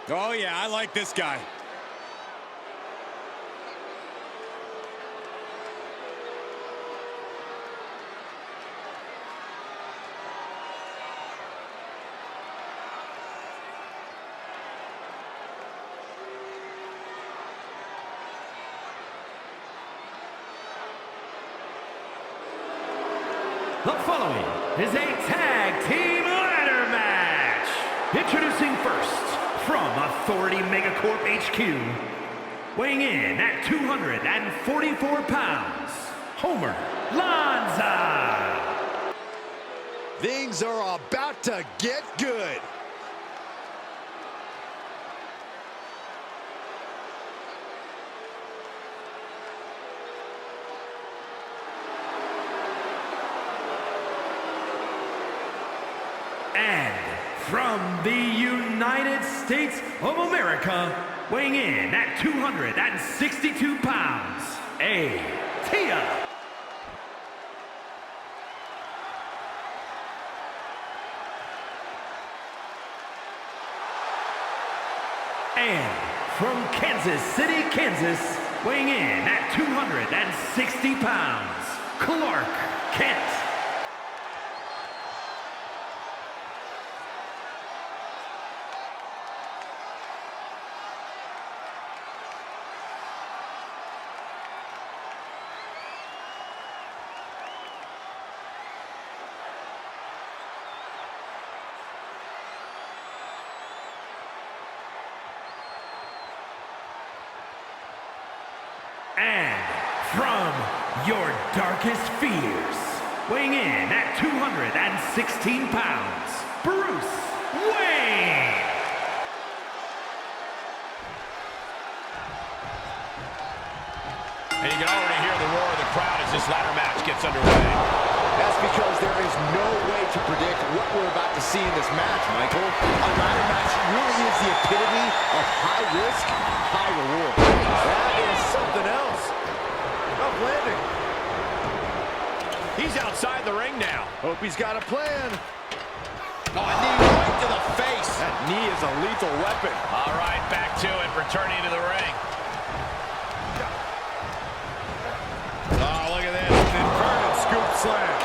Oh, yeah, I like this guy. The following is a tag team ladder match. Introducing first, from Authority Megacorp HQ, weighing in at 244 pounds, Homer Lanza. Things are about to get good. And from the United States of America, weighing in at 262 pounds, A-Tia. And from Kansas City, Kansas, weighing in at 260 pounds, Clark Kent. And from your darkest fears, weighing in at 216 pounds, Bruce Wayne. And you can already hear the roar of the crowd as this ladder match gets underway. That's because there is no way to predict what we're about to see in this match, Michael. A ladder match really is the epitome of high risk, high reward. That is something else. Tough landing. He's outside the ring now. Hope he's got a plan. Oh, a knee right to the face. That knee is a lethal weapon. All right, back to it, returning to the ring. Oh, look at this. An inverted scoop slam.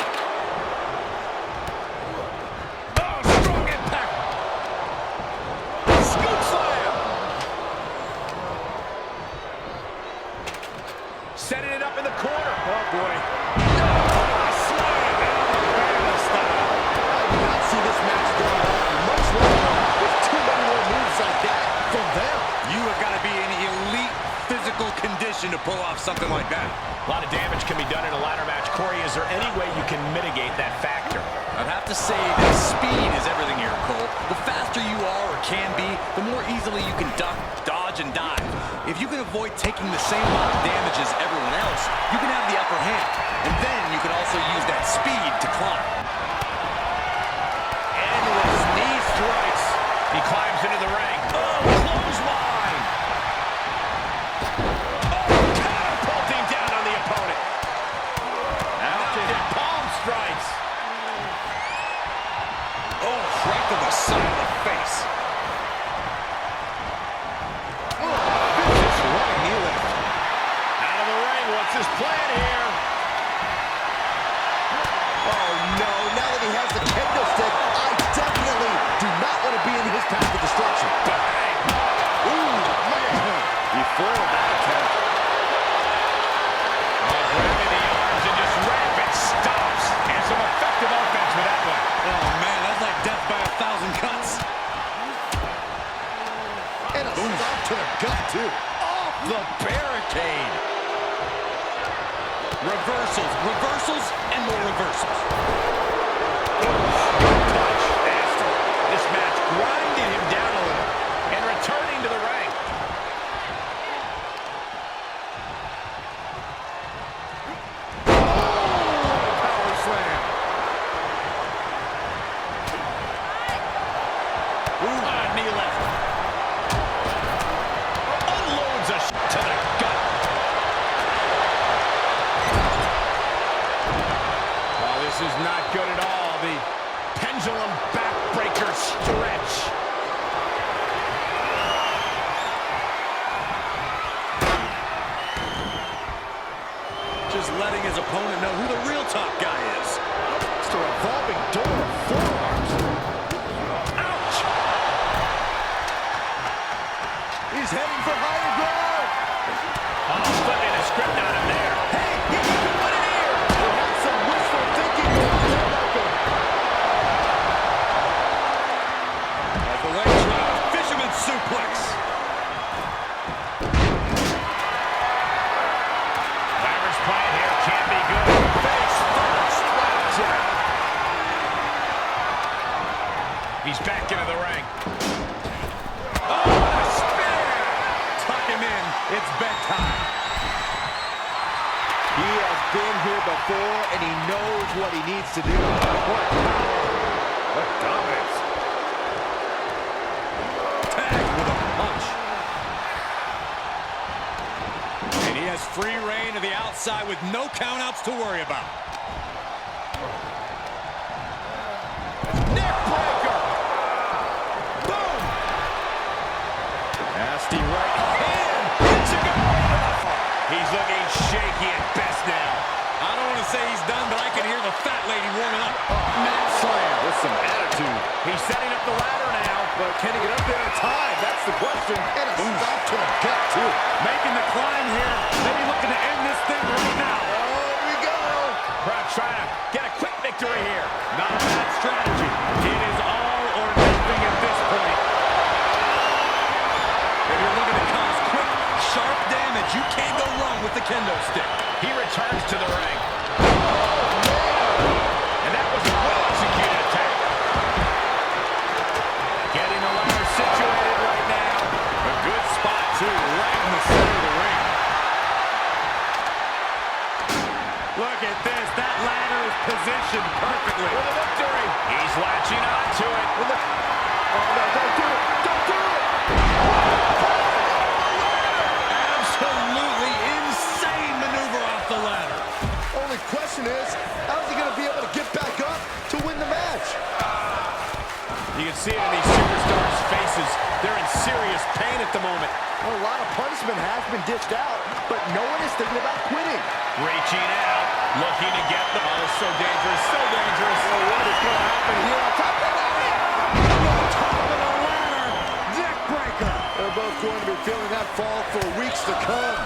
Oh, strong impact. Scoop slam. Setting it up in the corner. Oh, boy. Slam. Family style. I did not see this match going on much longer with too many more moves like that from them. You have got to be in elite physical condition to pull off something like that. A lot of damage can be done in a ladder match. Corey, is there any way you can mitigate that factor? I'd have to say that speed is everything here, Cole. The faster you are or can be, the more easily you can duck, dodge, and dive. If you can avoid taking the same amount of damage as everyone else, you can have the upper hand. And then you can also use that speed to climb. Endless knee strikes. He climbs into the ring. Oh, clothesline. Oh, catapulting down on the opponent. Out to palm strikes. Oh, right to the side of the face. Oh, vicious running knee lift. Out of the ring. What's his plan here? Oh, no. Now that he has the kendo stick, I definitely do not want to be in his path of destruction. Bang. Ooh, man. He foiled that attempt. Oh, grabbing the arms and just rapid stops. And some effective offense with that one. Oh, man, that's like death by 1,000 cuts. And a stop to the gut, too. Off the barricade. Reversals, reversals, and more reversals. Touch. Nasty. This match grinding him down a little and returning to the ring. Power slam. Knee left. Unloads a to the gut. Oh, this is not good at all. The pendulum backbreaker stretch. He's back into the ring. Oh, a spear! Tuck him in. It's bedtime. He has been here before, and he knows what he needs to do. What power! What dominance! Tag with a punch. And he has free reign to the outside with no countouts to worry about. Neck breaker! Boom! Nasty right hand. It's a go. He's looking shaky at best now. I don't want to say he's done, but I can hear the fat lady warming up. Mat slam with some attitude. He's setting up the ladder now. But can he get up there in time? That's the question. And a stop to the gut, too. Making the climb here. Maybe looking to end this thing right now. Oh, here we go. Perhaps trying to get a quick victory here. Not a bad strategy. It is all or nothing at this point. If you're looking to cause quick, sharp damage, you can't go wrong with the kendo stick. He returns to the ring. And that was a well-executed attack. Getting the ladder situated right now. A good spot, too, right in the center of the ring. Look at this. That ladder is positioned perfectly. For the victory. He's latching onto it. Oh, no, don't do it. Don't do it. Absolutely insane maneuver off the ladder. Only question is, how's he going to be able to get back up to win the match? You can see it in these superstars' faces. They're in serious pain at the moment. A lot of punishment has been dished out, but no one is thinking about quitting. Reaching out, looking to get the... Oh, so dangerous, so dangerous. Oh, what is going to happen here on top of the ladder? On top of the ladder. Neck breaker. They're both going to be feeling that fall for weeks to come.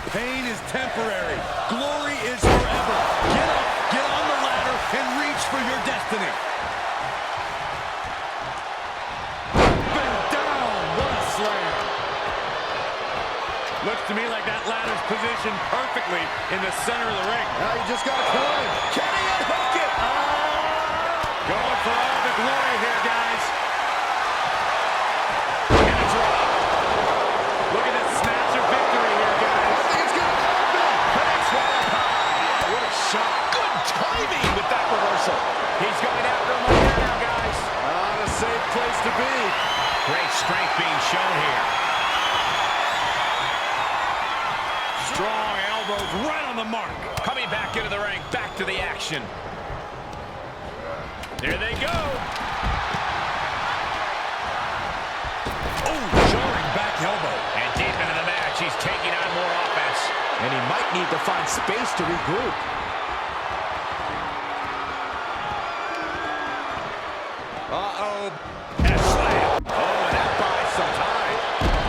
Pain is temporary. Glory is forever. Get up, get on the ladder, and reach for your destiny. Been down. What a slam. Looks to me like that ladder's positioned perfectly in the center of the ring. Now you just got to climb. Can he unhook it? Going for all the glory here, guys. And a drop. Look at this snatch of victory here, guys. I think it's going to happen. Thanks, what a shot. Good timing with that reversal. He's going after him right there now, guys. Not a safe place to be. Great strength being shown here. Strong elbows right on the mark. Coming back into the ring, back to the action. There they go. Oh, jarring back elbow. And deep into the match, he's taking on more offense. And he might need to find space to regroup. Uh-oh. And a slam. Oh, and that buys some time.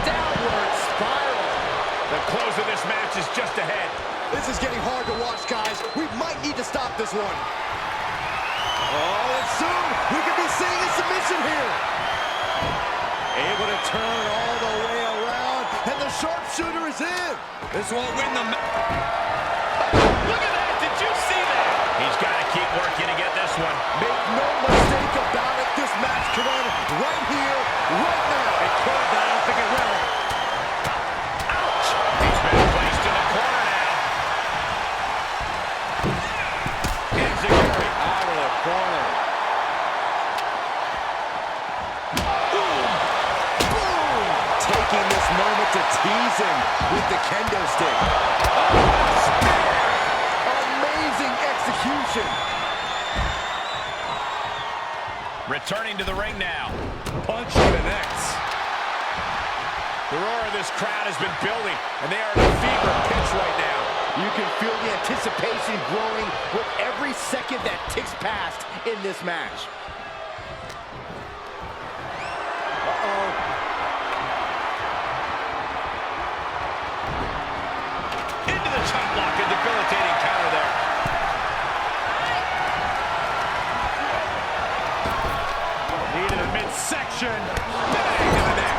Downward spiral. The close of this match is just ahead. This is getting hard to watch, guys. We might need to stop this one. Oh, and soon we could be seeing a submission here. Able to turn all the way around, and the sharpshooter is in. This won't win the match. Look at that. Did you see that? He's got to keep working to get this one. Make no mistake about it, this match could end right here, right now. It could, but I don't think it will. Ouch. He's been placed in the corner now. Enziguri out of the corner. Boom! Boom! Taking this moment to tease him with the kendo stick. Amazing execution. Returning to the ring now. Punch connects. The roar of this crowd has been building, and they are at a fever pitch right now. You can feel the anticipation growing with every second that ticks past in this match. Uh-oh. Into the chop block, a debilitating counter there. Knee to the midsection. Bang to the neck.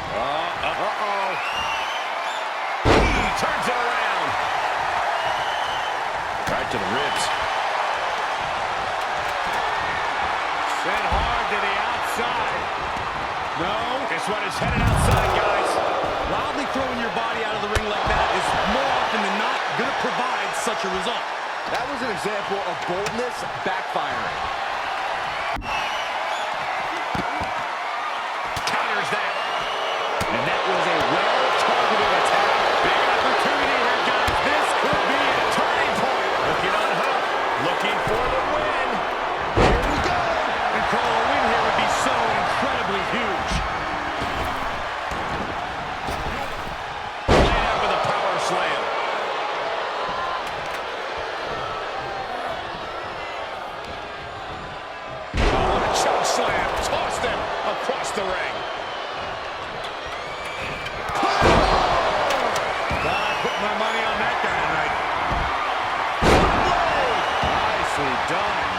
Uh-oh. He turns it around. Right to the ribs. is headed outside, guys. Wildly throwing your body out of the ring like that is more often than not going to provide such a result. That was an example of boldness backfiring. Counters that. And that was a well-targeted attack. Big opportunity here, guys. This could be a turning point. Looking on hook. Looking for the win. Here we go. And Cole, a win here would be so incredibly huge. Laid out with a power slam. Oh, a choke slam. Tossed him across the ring. My money on that guy tonight. Nicely done.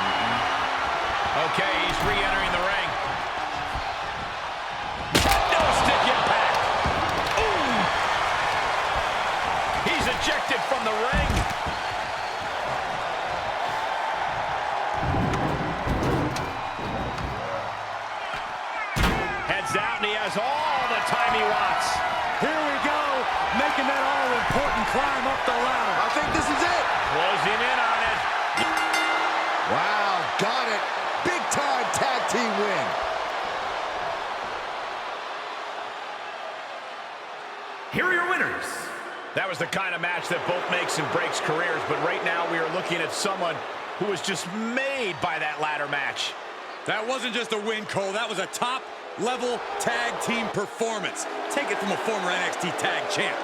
Okay, he's re-entering the ring. No stick impact. Ooh. He's ejected from the ring. Heads out, and he has all the time he wants. Here we go, making that all-important climb up the ladder. I think this is it. Closing in on it. Wow, got it. Big-time tag team win. Here are your winners. That was the kind of match that both makes and breaks careers, but right now we are looking at someone who was just made by that ladder match. That wasn't just a win, Cole. That was a top-level tag team performance. Take it from a former NXT tag champ.